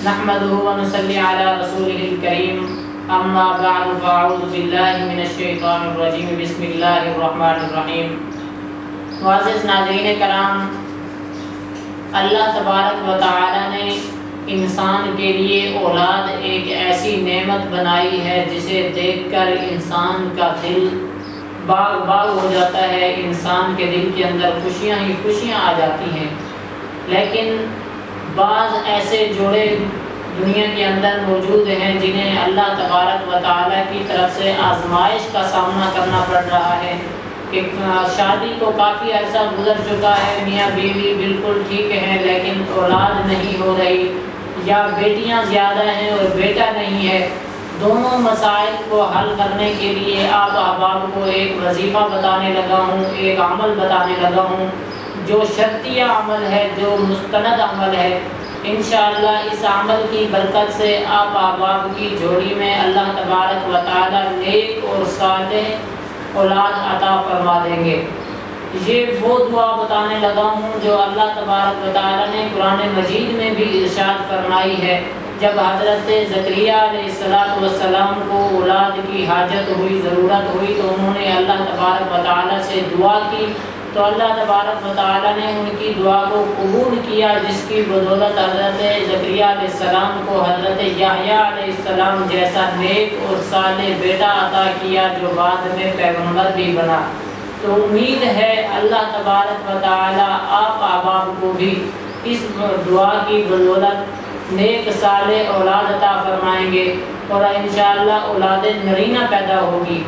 نحمده ونصلي على رسوله الكريم اما بعد فاعوذ باللہ من الشیطان الرجیم بسم اللہ الرحمن الرحیم۔ معزز ناظرین کرام، اللہ تبارک و تعالی نے انسان کے لیے اولاد ایک ایسی نعمت بنائی ہے جسے دیکھ کر انسان کا دل باغ باغ ہو جاتا ہے، انسان کے دل کے اندر خوشیاں ہی خوشیاں آ جاتی ہیں۔ لیکن بعض ایسے جوڑے دنیا کے اندر موجود ہیں جنہیں اللہ تبارک و تعالیٰ کی طرف سے آزمائش کا سامنا کرنا پڑ رہا ہے کہ شادی کو کافی عرصہ گزر چکا ہے، میاں بیوی بالکل ٹھیک ہیں لیکن اولاد نہیں ہو رہی، یا بیٹیاں زیادہ ہیں اور بیٹا نہیں ہے۔ دونوں مسائل کو حل کرنے کے لیے آپ احباب کو ایک وظیفہ بتانے لگا ہوں، ایک عمل بتانے لگا ہوں جو شرطیہ عمل ہے، جو مستند عمل ہے۔ انشاءاللہ اس عمل کی برکت سے آپ احباب کی جوڑی میں اللہ تبارک و تعالی نیک اور صالح اولاد عطا فرما دیں گے۔ یہ وہ دعا بتانے لگا ہوں جو اللہ تبارک و تعالی نے قرآن مجید میں بھی ارشاد فرمائی ہے۔ جب حضرت زکریا علیہ السلام کو اولاد کی حاجت ہوئی، ضرورت ہوئی، تو انہوں نے اللہ تبارک و تعالی سے دعا کی، تو اللہ تبارک و تعالی نے ان کی دعا کو قبول کیا، جس کی بدولت حضرت زکریا علیہ السلام کو حضرت یحییٰ علیہ السلام جیسا نیک اور صالح بیٹا عطا کیا جو بعد میں پیغمبر بھی بنا۔ تو امید ہے اللہ تبارک و تعالی آپ احباب کو بھی اس دعا کی بدولت نیک صالح اولاد عطا فرمائیں گے اور انشاءاللہ اولاد نرینہ پیدا ہوگی۔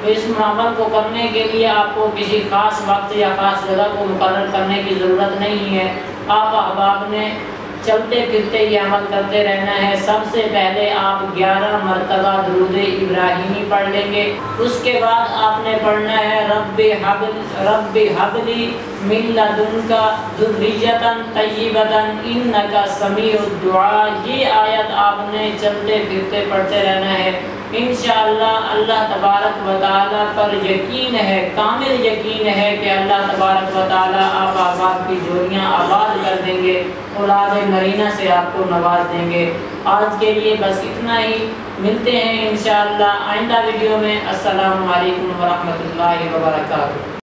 تو اس عمل کو کرنے کے لیے آپ کو کسی خاص وقت یا خاص جگہ کو مقرر کرنے کی ضرورت نہیں ہے، آپ احباب نے چلتے پھرتے یہ عمل کرتے رہنا ہے۔ سب سے پہلے آپ 11 مرتبہ درود ابراہیمی پڑھ لیں گے، اس کے بعد آپ نے پڑھنا ہے رب ہب لی من لدنک ذریۃ طیبۃ انک سمیع الدعاء۔ یہ آیت آپ نے چلتے پھرتے پڑھتے رہنا ہے۔ انشاءاللہ اللہ تبارک و تعالیٰ پر یقین ہے، کامل یقین ہے کہ اللہ تبارک و تعالیٰ آپ احباب کی جوڑیاں آباد کر دیں گے، اولاد نرینہ سے آپ کو نواز دیں گے۔ آج کے لیے بس اتنا ہی، ملتے ہیں انشاءاللہ آئندہ ویڈیو میں۔ السلام علیکم ورحمۃ اللہ وبرکاتہ۔